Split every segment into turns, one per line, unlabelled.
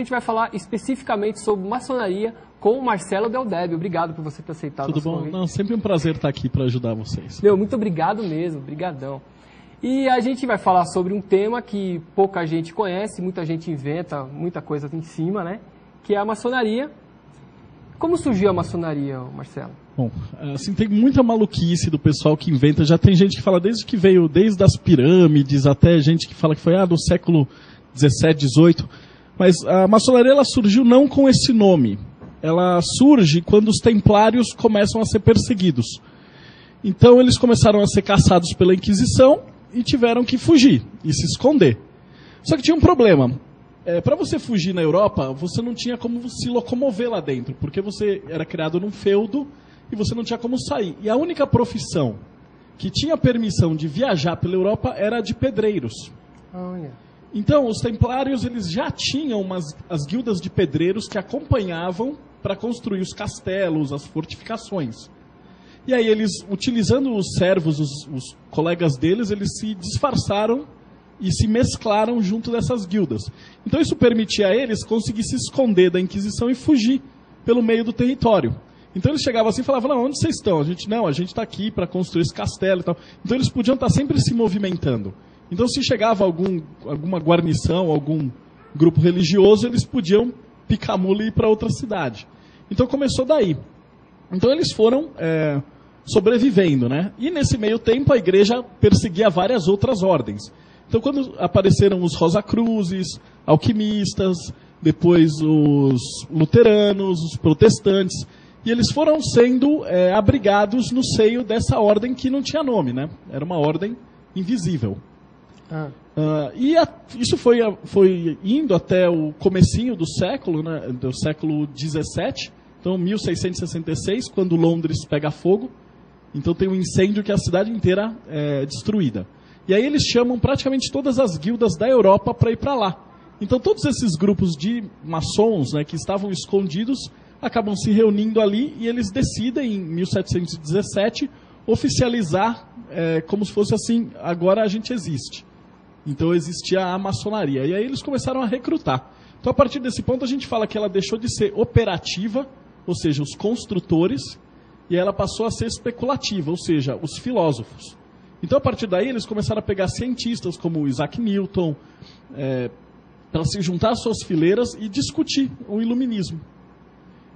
A gente vai falar especificamente sobre maçonaria com o Marcelo Del Débio. Obrigado por você ter aceitado o nosso convite.
Tudo bom? Não, sempre um prazer estar aqui para ajudar vocês.
Meu, muito obrigado mesmo, brigadão. E a gente vai falar sobre um tema que pouca gente conhece, muita gente inventa, muita coisa em cima, né? Que é a maçonaria. Como surgiu a maçonaria, Marcelo?
Bom, assim, tem muita maluquice do pessoal que inventa. Já tem gente que fala desde as pirâmides, até gente que fala que foi do século 17, 18. Mas a maçonaria ela surgiu não com esse nome. Ela surge quando os templários começam a ser perseguidos. Então eles começaram a ser caçados pela Inquisição e tiveram que fugir e se esconder. Só que tinha um problema. Para você fugir na Europa, você não tinha como se locomover lá dentro, porque você era criado num feudo e você não tinha como sair. E a única profissão que tinha permissão de viajar pela Europa era a de pedreiros. Então, os templários eles já tinham as guildas de pedreiros que acompanhavam para construir os castelos, as fortificações. E aí eles, utilizando os servos, os colegas deles, eles se disfarçaram e se mesclaram junto dessas guildas. Então isso permitia a eles conseguir se esconder da Inquisição e fugir pelo meio do território. Então eles chegavam assim e falavam, não, onde vocês estão? A gente está aqui para construir esse castelo e tal. Então eles podiam estar sempre se movimentando. Então se chegava alguma guarnição, algum grupo religioso, eles podiam picar a mula e ir para outra cidade. Então começou daí. Então eles foram sobrevivendo, né? E nesse meio tempo a igreja perseguia várias outras ordens. Então quando apareceram os Rosacruzes, alquimistas, depois os luteranos, os protestantes, e eles foram sendo abrigados no seio dessa ordem que não tinha nome, né? Era uma ordem invisível. Isso foi indo até o comecinho do século, né? Do século 17, então 1666, quando Londres pega fogo. Então tem um incêndio que a cidade inteira é destruída. E aí eles chamam praticamente todas as guildas da Europa para ir para lá. Então todos esses grupos de maçons, né, que estavam escondidos acabam se reunindo ali e eles decidem, em 1717, oficializar como se fosse assim, agora a gente existe. Então existia a maçonaria. E aí eles começaram a recrutar. Então a partir desse ponto a gente fala que ela deixou de ser operativa, ou seja, os construtores, e ela passou a ser especulativa, ou seja, os filósofos. Então a partir daí eles começaram a pegar cientistas como Isaac Newton, para se juntar às suas fileiras e discutir o iluminismo.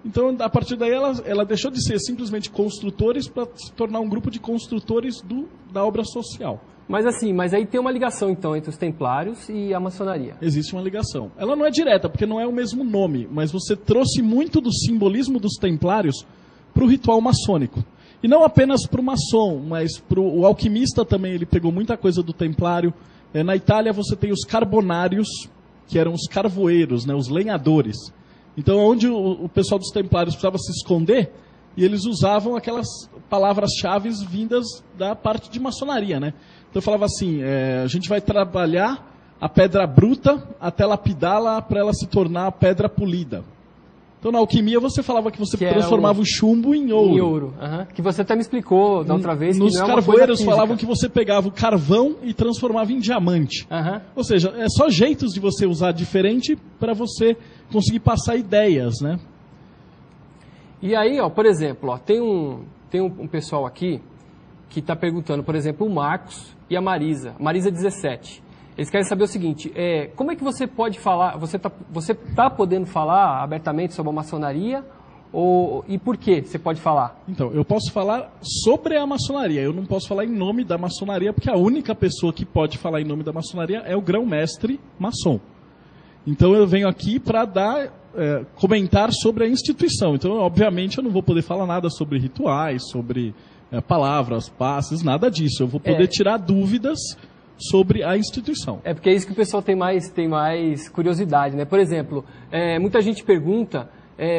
Então a partir daí ela deixou de ser simplesmente construtores para se tornar um grupo de construtores da obra social.
Mas aí tem uma ligação, então, entre os templários e a maçonaria.
Existe uma ligação. Ela não é direta, porque não é o mesmo nome, mas você trouxe muito do simbolismo dos templários para o ritual maçônico. E não apenas para o maçom, mas para o alquimista também, ele pegou muita coisa do templário. Na Itália você tem os carbonários, que eram os carvoeiros, né, os lenhadores. Então, onde o pessoal dos templários precisava se esconder, e eles usavam aquelas palavras-chave vindas da parte de maçonaria, né? Então falava assim, a gente vai trabalhar a pedra bruta até lapidá-la para ela se tornar a pedra polida. Então na alquimia você falava que você transformava o chumbo em ouro.
Em ouro, que você até me explicou da outra vez.
Nos carvoeiros falavam que você pegava o carvão e transformava em diamante. Ou seja, é só jeitos de você usar diferente para você conseguir passar ideias, né?
E aí, por exemplo, tem um pessoal aqui que está perguntando, por exemplo, o Marcos e a Marisa 17. Eles querem saber o seguinte, como é que você pode falar, você tá podendo falar abertamente sobre a maçonaria, e por que você pode falar?
Então, eu posso falar sobre a maçonaria, eu não posso falar em nome da maçonaria, porque a única pessoa que pode falar em nome da maçonaria é o grão-mestre maçom. Então eu venho aqui para comentar sobre a instituição. Então, obviamente, eu não vou poder falar nada sobre rituais, sobre palavras, passes, nada disso. Eu vou poder tirar dúvidas sobre a instituição.
Porque é isso que o pessoal tem mais curiosidade, né? Por exemplo, muita gente pergunta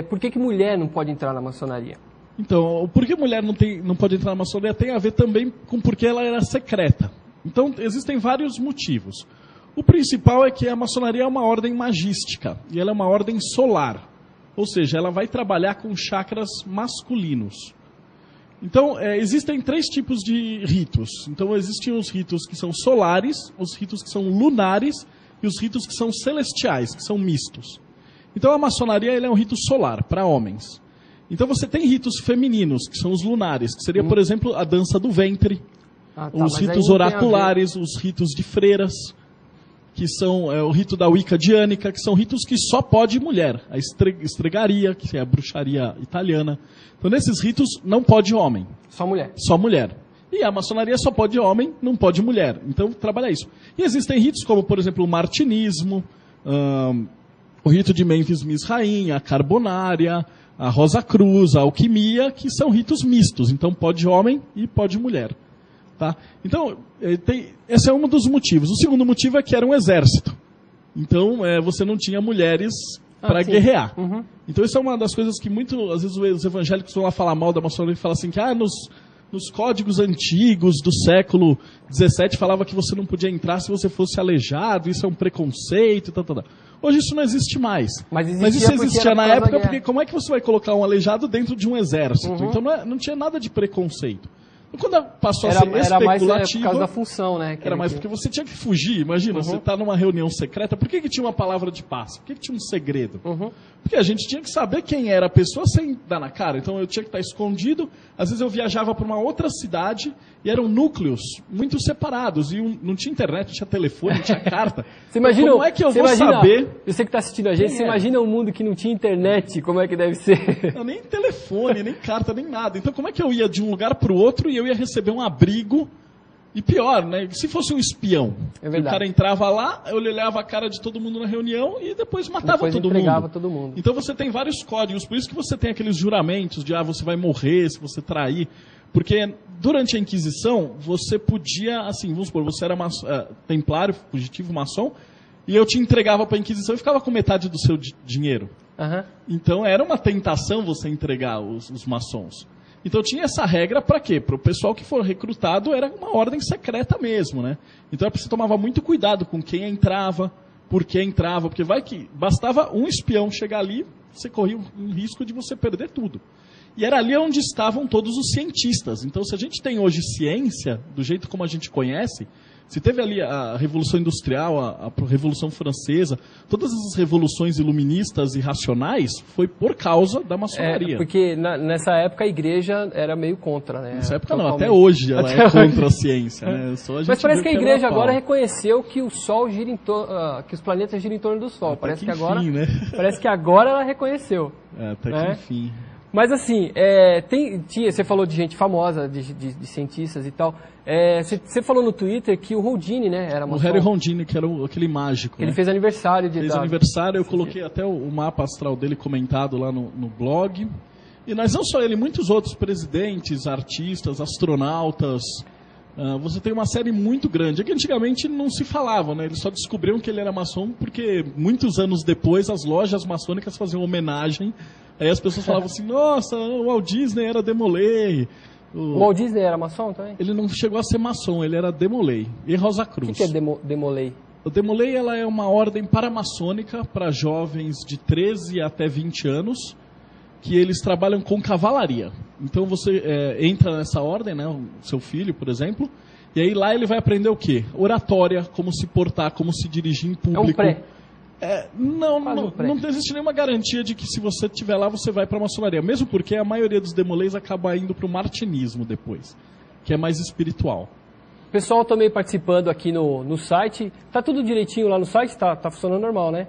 por que mulher não pode entrar na maçonaria?
Então, por que mulher não pode entrar na maçonaria tem a ver também com porque ela era secreta. Então, existem vários motivos. O principal é que a maçonaria é uma ordem magística, e ela é uma ordem solar. Ou seja, ela vai trabalhar com chakras masculinos. Então, existem 3 tipos de ritos. Então, existem os ritos que são solares, os ritos que são lunares e os ritos que são celestiais, que são mistos. Então a maçonaria ele é um rito solar, para homens. Então você tem ritos femininos, que são os lunares, que seria, por exemplo, a dança do ventre, os ritos oraculares, os ritos de freiras, que são o rito da Wicca diânica, que são ritos que só pode mulher. A estregaria, que é a bruxaria italiana. Então nesses ritos não pode homem.
Só mulher.
Só mulher. E a maçonaria só pode homem, não pode mulher. Então trabalha isso. E existem ritos como, por exemplo, o martinismo, o rito de Memphis Misraim, a carbonária, a Rosa Cruz, a alquimia, que são ritos mistos. Então pode homem e pode mulher. Tá? Então, esse é um dos motivos. O segundo motivo é que era um exército. Então, você não tinha mulheres para guerrear. Uhum. Então, isso é uma das coisas que às vezes os evangélicos vão lá falar mal da maçonaria e falam assim que nos códigos antigos do século XVII falava que você não podia entrar se você fosse aleijado, isso é um preconceito, tal. Hoje isso não existe mais. Mas isso existia na época, porque como é que você vai colocar um aleijado dentro de um exército? Uhum. Então não tinha nada de preconceito. Quando passou a ser especulativo... Era mais por causa
da função, né?
Era mais porque você tinha que fugir. Imagina, você está numa reunião secreta. Por que tinha uma palavra de paz? Por que tinha um segredo? Porque a gente tinha que saber quem era a pessoa sem dar na cara. Então eu tinha que estar escondido. Às vezes eu viajava para uma outra cidade e eram núcleos muito separados. E não tinha internet, não tinha telefone, não tinha carta.
Você imagina,
como é que eu vou saber...
Você que está assistindo a gente, você imagina um mundo que não tinha internet, como é que deve ser?
Não, nem telefone, nem carta, nem nada. Então como é que eu ia de um lugar para o outro e eu ia receber um abrigo? E pior, né? Se fosse um espião, o cara entrava lá, eu olhava a cara de todo mundo na reunião e depois matava todo mundo. Então você tem vários códigos, por isso que você tem aqueles juramentos de você vai morrer se você trair. Porque durante a Inquisição, você podia, assim, vamos supor, você era templário, fugitivo, maçom, e eu te entregava para a Inquisição e ficava com metade do seu dinheiro. Uhum. Então era uma tentação você entregar os maçons. Então tinha essa regra para quê? Para o pessoal que for recrutado era uma ordem secreta mesmo, né? Então você tomava muito cuidado com quem entrava, por que entrava, porque bastava um espião chegar ali, você corria um risco de você perder tudo. E era ali onde estavam todos os cientistas. Então se a gente tem hoje ciência, do jeito como a gente conhece, se teve ali a Revolução Industrial, a Revolução Francesa, todas as revoluções iluministas e racionais foi por causa da maçonaria.
Porque nessa época a igreja era meio contra, né?
Nessa época não, até hoje ela é contra a ciência. Né?
Mas parece que a igreja agora reconheceu que o Sol gira que os planetas giram em torno do Sol. Parece que agora ela reconheceu.
Até que enfim.
Mas assim, você falou de gente famosa, de cientistas e tal. Você falou no Twitter que o Houdini, né, era maçom.
O Harry Houdini, que era aquele mágico.
Ele fez aniversário.
Fez aniversário, eu coloquei até o mapa astral dele comentado lá no blog. E não só ele, muitos outros presidentes, artistas, astronautas. Você tem uma série muito grande. É que antigamente não se falava, né? Eles só descobriram que ele era maçom porque muitos anos depois as lojas maçônicas faziam homenagem. Aí as pessoas falavam assim, nossa, o Walt Disney era Demolay.
O Walt Disney era maçom também?
Ele não chegou a ser maçom, ele era Demolay. E Rosa Cruz.
O que é Demolay?
O Demolay ela é uma ordem paramaçônica para jovens de 13 até 20 anos, que eles trabalham com cavalaria. Então você entra nessa ordem, né, o seu filho, por exemplo, e aí lá ele vai aprender o quê? Oratória, como se portar, como se dirigir em público.
É um pré.
Não existe nenhuma garantia de que se você estiver lá, você vai para a maçonaria. Mesmo porque a maioria dos demolês acaba indo para o martinismo depois, que é mais espiritual.
O pessoal também participando aqui no site. Tá tudo direitinho lá no site? Tá funcionando normal, né?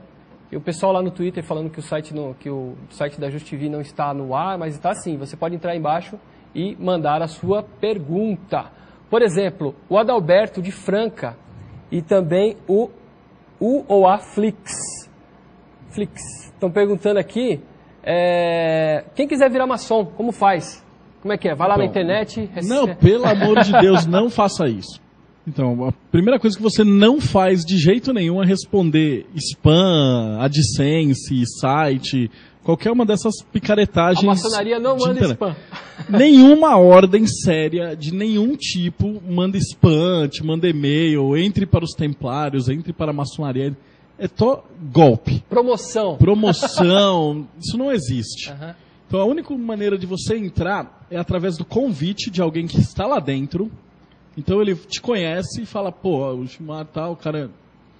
E o pessoal lá no Twitter falando que o site da JustTV não está no ar, mas está sim. Você pode entrar embaixo e mandar a sua pergunta. Por exemplo, o Adalberto de Franca e também o ou a Flix. Estão perguntando aqui, quem quiser virar maçom, como faz? Como é que é? Vai lá na internet...
Não, pelo amor de Deus, não faça isso. Então, a primeira coisa que você não faz de jeito nenhum é responder spam, AdSense, site, qualquer uma dessas picaretagens.
A maçonaria não manda spam.
Nenhuma ordem séria de nenhum tipo manda spam, te manda e-mail, entre para os templários, entre para a maçonaria. É só golpe.
Promoção,
isso não existe. Uhum. Então a única maneira de você entrar é através do convite de alguém que está lá dentro. Então ele te conhece e fala, pô, o Gilmar tal, o cara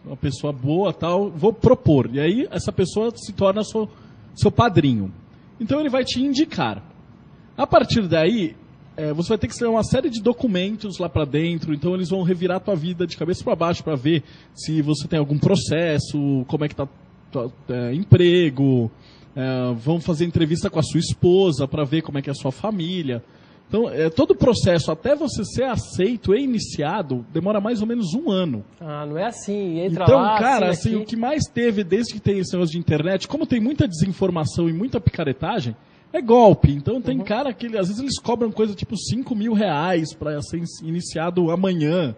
uma pessoa boa, tal, vou propor. E aí essa pessoa se torna seu padrinho. Então ele vai te indicar. A partir daí, você vai ter que escrever uma série de documentos lá para dentro. Então eles vão revirar a tua vida de cabeça para baixo para ver se você tem algum processo, como é que está emprego. Vão fazer entrevista com a sua esposa para ver como é que é a sua família. Então, todo o processo, até você ser aceito e iniciado, demora mais ou menos 1 ano.
Ah, não é assim, entra
então,
lá,
cara, assim, o que mais teve desde que tem esse negócio de internet, como tem muita desinformação e muita picaretagem, é golpe. Então tem cara que, às vezes, eles cobram coisa tipo R$5.000 para ser iniciado amanhã.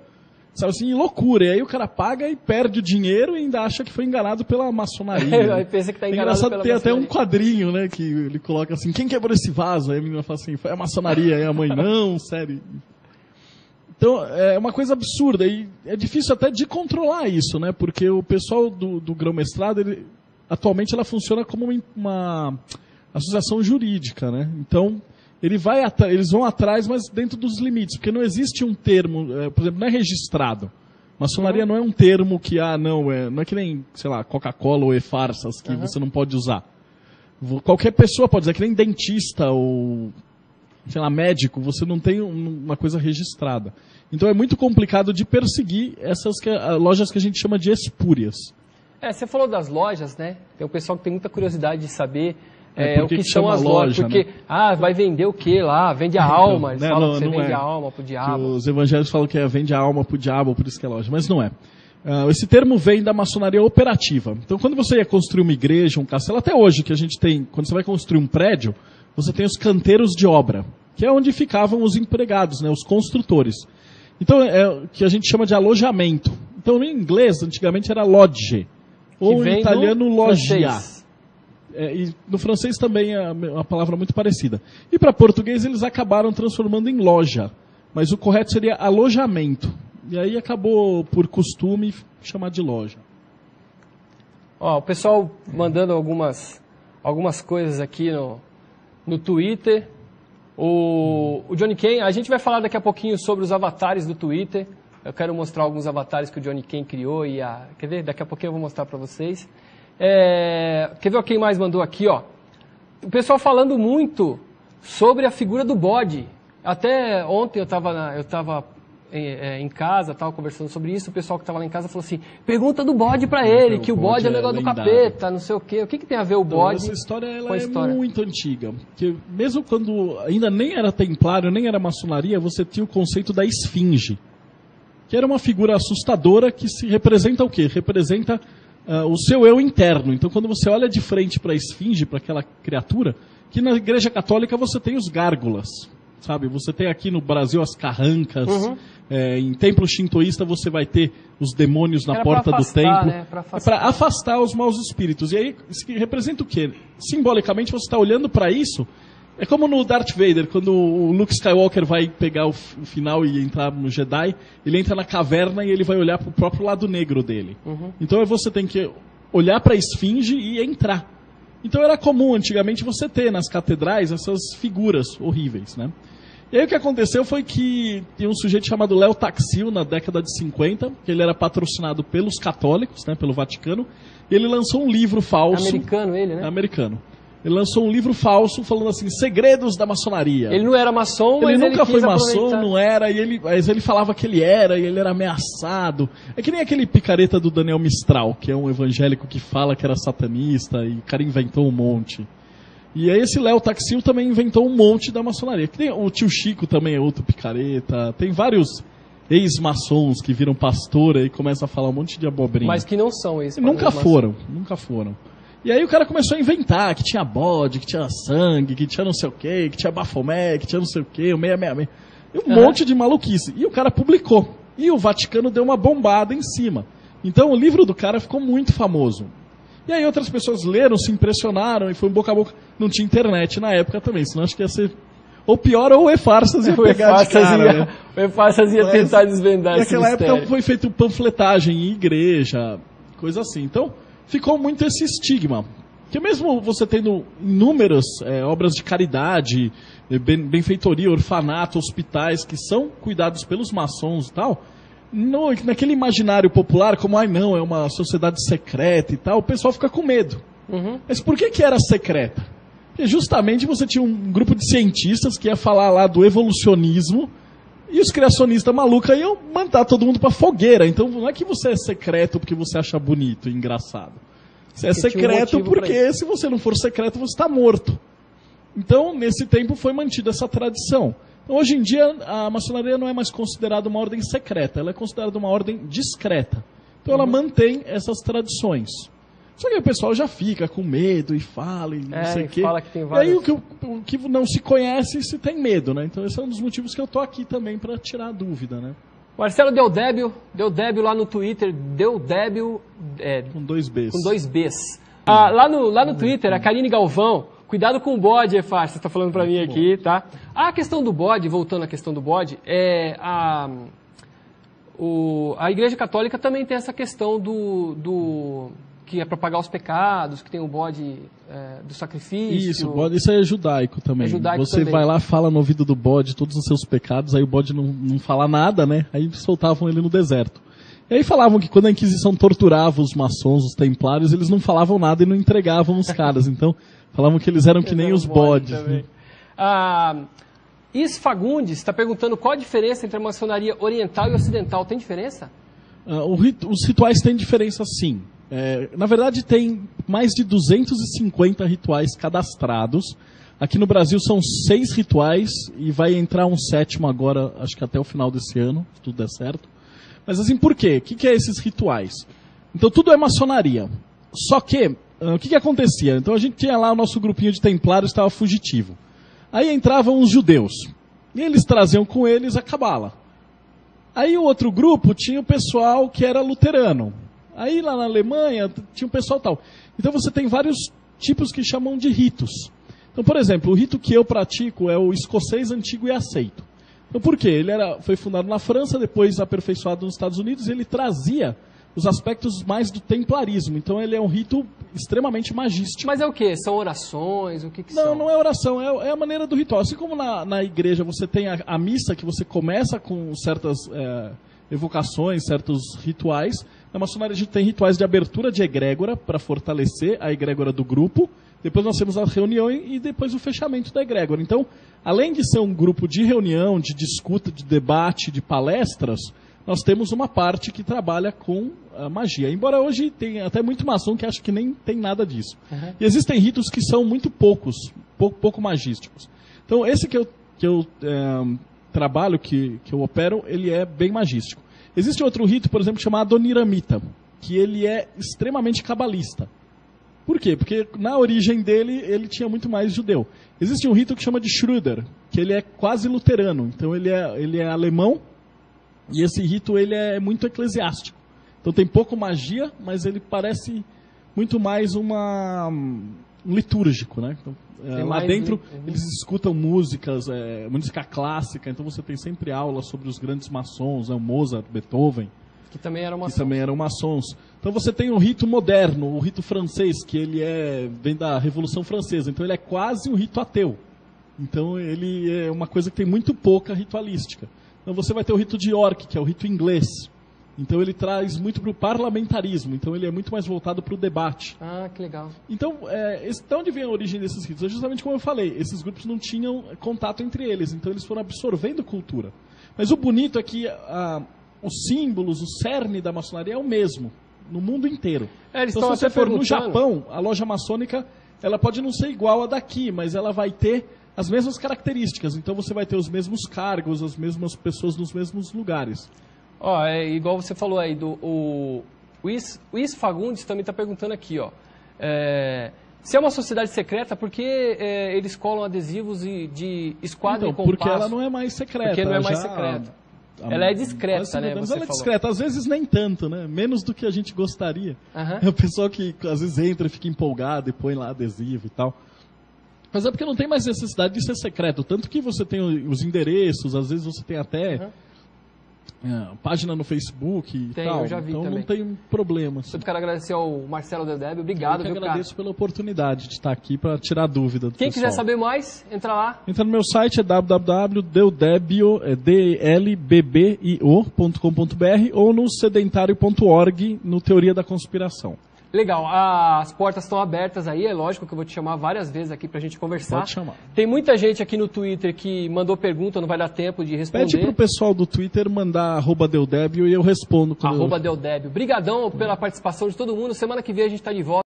Sabe assim, loucura. E aí o cara paga e perde o dinheiro e ainda acha que foi enganado pela maçonaria.
Aí pensa que tá enganado
engraçado,
pela
tem
maçonaria.
até um quadrinho, né, que ele coloca assim, quem quebrou esse vaso? Aí a menina fala assim, foi a maçonaria. Aí a mãe, não, sério. Então, é uma coisa absurda. E é difícil até de controlar isso, né, porque o pessoal do grão-mestrado, atualmente ela funciona como uma associação jurídica, né. Então, eles vão atrás, mas dentro dos limites, porque não existe um termo, por exemplo, não é registrado. Maçonaria não é um termo que, não é que nem, sei lá, Coca-Cola ou E-Farsas, que você não pode usar. Qualquer pessoa pode usar, que nem dentista ou, sei lá, médico, você não tem uma coisa registrada. Então é muito complicado de perseguir essas lojas que a gente chama de espúrias.
Você falou das lojas, né? Tem o pessoal que tem muita curiosidade de saber... o que
são
as lojas, porque,
né?
Vai vender o que lá? Vende a alma, eles
não,
falam que você
não
vende
é.
a alma pro diabo.
Os evangélicos falam que vende a alma pro diabo, por isso que é loja, mas não é. Esse termo vem da maçonaria operativa. Então, quando você ia construir uma igreja, um castelo, até hoje que a gente tem, quando você vai construir um prédio, você tem os canteiros de obra, que é onde ficavam os empregados, né, os construtores. Então, é o que a gente chama de alojamento. Então, em inglês, antigamente era lodge, ou em italiano loggia. E no francês também é uma palavra muito parecida. E para português eles acabaram transformando em loja, mas o correto seria alojamento. E aí acabou, por costume, chamar de loja.
O pessoal mandando algumas coisas aqui no Twitter. O Johnny Ken, a gente vai falar daqui a pouquinho sobre os avatares do Twitter. Eu quero mostrar alguns avatares que o Johnny Ken criou. Quer ver? Daqui a pouquinho eu vou mostrar para vocês. Quer ver quem mais mandou aqui, ó? O pessoal falando muito sobre a figura do bode. Até ontem eu estava em casa, estava conversando sobre isso, o pessoal que estava lá em casa falou assim, pergunta do bode para ele, que o bode é o negócio do capeta, não sei o quê. O que tem a ver o bode
essa história,
com a história?
É muito antiga. Porque mesmo quando ainda nem era templário, nem era maçonaria, você tinha o conceito da esfinge, que era uma figura assustadora que se representa o quê? Representa o seu eu interno. Então, quando você olha de frente para a esfinge, para aquela criatura, que na Igreja Católica você tem os gárgulas, sabe? Você tem aqui no Brasil as carrancas. Em templo shintoísta você vai ter os demônios na porta do templo.
Né?
Para afastar os maus espíritos. E aí, isso representa o quê? Simbolicamente, você está olhando para isso. É como no Darth Vader, quando o Luke Skywalker vai pegar o final e entrar no Jedi, ele entra na caverna e ele vai olhar para o próprio lado negro dele. Então você tem que olhar para a esfinge e entrar. Então era comum antigamente você ter nas catedrais essas figuras horríveis, né? E aí o que aconteceu foi que tinha um sujeito chamado Léo Taxil na década de 50, que ele era patrocinado pelos católicos, né, pelo Vaticano, e ele lançou um livro falso.
Americano ele, né?
Americano. Ele lançou um livro falso falando assim, segredos da maçonaria.
Ele não era maçom, mas
ele nunca foi maçom,
aproveitar.
não era, mas ele falava que ele era, e ele era ameaçado. É que nem aquele picareta do Daniel Mistral, que é um evangélico que fala que era satanista, e o cara inventou um monte. E aí esse Léo Taxil também inventou um monte da maçonaria. Que tem, o tio Chico também é outro picareta, tem vários ex-maçons que viram pastora e começam a falar um monte de abobrinha.
Mas que não são ex-maçons.
Nunca foram. E aí o cara começou a inventar que tinha bode, que tinha sangue, que tinha não sei o quê, que tinha bafomé, que tinha não sei o quê, o 666. E um monte de maluquice. E o cara publicou. E o Vaticano deu uma bombada em cima. Então o livro do cara ficou muito famoso. E aí outras pessoas leram, se impressionaram e foi boca a boca. Não tinha internet na época também, senão acho que ia ser... Ou pior, ou o E-Farsas ia pegar de cara, né?
O E-Farsas ia tentar desvendar esse mistério.
Naquela época foi feita panfletagem em igreja, coisa assim. Então... ficou muito esse estigma. Porque mesmo você tendo inúmeras obras de caridade, benfeitoria, orfanato, hospitais, que são cuidados pelos maçons e tal, naquele imaginário popular, como, ai não, é uma sociedade secreta e tal, o pessoal fica com medo. Mas por que era secreta? Porque justamente você tinha um grupo de cientistas que ia falar lá do evolucionismo, e os criacionistas malucos iam mandar todo mundo pra fogueira. Então não é que você é secreto porque você acha bonito e engraçado. Você é secreto porque se você não for secreto, você está morto. Então, nesse tempo, foi mantida essa tradição. Então, hoje em dia, a maçonaria não é mais considerada uma ordem secreta, ela é considerada uma ordem discreta. Então, ela mantém essas tradições. Só que o pessoal já fica com medo e fala e não sei o quê.
Fala que tem várias...
E aí, o que não se conhece, se tem medo, né? Então, esse é um dos motivos que eu tô aqui também, para tirar a dúvida, né?
Marcelo Deodébio lá no Twitter, Deodébio...
com 2 Bs.
Com 2 Bs. Lá no Twitter, a Karine Galvão, cuidado com o bode, Efar, você está falando para mim aqui, tá? A questão do bode, voltando à questão do bode, a Igreja Católica também tem essa questão que é para pagar os pecados, que tem o bode do sacrifício.
Isso é judaico também. Você vai lá, fala no ouvido do bode todos os seus pecados, aí o bode não fala nada, né? Aí soltavam ele no deserto. E aí falavam que quando a Inquisição torturava os maçons, os templários, eles não falavam nada e não entregavam os caras. Então, falavam que eles eram que nem os bodes. Né?
Is Fagundes está perguntando qual a diferença entre a maçonaria oriental e ocidental. Tem diferença?
Os rituais têm diferença, sim. Na verdade, tem mais de 250 rituais cadastrados. Aqui no Brasil são 6 rituais e vai entrar um 7º agora, acho que até o final desse ano, se tudo der certo. Mas assim, por quê? O que é esses rituais? Então, tudo é maçonaria. Só que, o que acontecia? Então, a gente tinha lá o nosso grupinho de templários, estava fugitivo. Aí entravam os judeus. E eles traziam com eles a cabala. Aí o outro grupo tinha o pessoal que era luterano. Aí lá na Alemanha tinha um pessoal tal. Então você tem vários tipos que chamam de ritos. Então, por exemplo, o rito que eu pratico é o escocês antigo e aceito. Então por quê? Ele foi fundado na França, depois aperfeiçoado nos Estados Unidos, e ele trazia os aspectos mais do templarismo. Então ele é um rito extremamente magístico.
Mas é o quê? São orações? O que são?
Não é oração, é a maneira do ritual. Assim como na igreja você tem a missa, que você começa com certas evocações, certos rituais. Na maçonaria a gente tem rituais de abertura de egrégora, para fortalecer a egrégora do grupo. Depois nós temos a reunião e depois o fechamento da egrégora. Então, além de ser um grupo de reunião, de disputa, de debate, de palestras, nós temos uma parte que trabalha com a magia. Embora hoje tenha até muito maçom que acha que nem tem nada disso. Uhum. E existem ritos que são muito pouco magísticos. Então, esse que eu trabalho, que eu opero, ele é bem magístico. Existe outro rito, por exemplo, chamado Adoniramita, que ele é extremamente cabalista. Por quê? Porque na origem dele, ele tinha muito mais judeu. Existe um rito que chama de Schröder, que ele é quase luterano. Então ele é alemão, e esse rito ele é muito eclesiástico. Então tem pouco magia, mas ele parece muito mais um litúrgico, né? Então, lá dentro eles escutam música clássica, então você tem sempre aulas sobre os grandes maçons, Mozart, Beethoven,
que também eram
maçons. Então você tem o rito moderno, o rito francês, que ele vem da Revolução Francesa, então ele é quase um rito ateu. Então ele é uma coisa que tem muito pouca ritualística. Então você vai ter o rito de York, que é o rito inglês. Então ele traz muito para o parlamentarismo, então ele é muito mais voltado para o debate.
Ah, que legal.
Então, de onde vem a origem desses ritos? É justamente como eu falei, esses grupos não tinham contato entre eles, então eles foram absorvendo cultura. Mas o bonito é que os símbolos, o cerne da maçonaria é o mesmo, no mundo inteiro. Então se você for no Japão, a loja maçônica, ela pode não ser igual a daqui, mas ela vai ter as mesmas características. Então você vai ter os mesmos cargos, as mesmas pessoas nos mesmos lugares.
Igual você falou aí, o Is Fagundes também está perguntando aqui, se é uma sociedade secreta, por que eles colam adesivos de esquadra e compasso?
Porque ela não é mais secreta.
Porque não é mais secreta. Ela é discreta, né?
Ela é discreta, às vezes nem tanto, né? Menos do que a gente gostaria. É o pessoal que às vezes entra e fica empolgado e põe lá adesivo e tal. Mas é porque não tem mais necessidade de ser secreto. Tanto que você tem os endereços, às vezes você tem até página no Facebook e
Tem,
tal.
eu já vi
então
também.
não tem problema.
Eu quero agradecer ao Marcelo Deldébio. Obrigado,
Eu que
viu,
agradeço pela oportunidade de estar aqui para tirar dúvida do
Quem
pessoal.
quiser saber mais, entra lá.
Entra no meu site, é www.deldebbio.com.br ou no sedentário.org, no Teoria da Conspiração.
Legal, as portas estão abertas aí, é lógico que eu vou te chamar várias vezes aqui pra gente conversar.
Pode chamar.
Tem muita gente aqui no Twitter que mandou pergunta, não vai dar tempo de responder.
Pede pro pessoal do Twitter mandar @Deldébio e eu respondo.
@Deldébio. Brigadão pela participação de todo mundo. Semana que vem a gente tá de volta.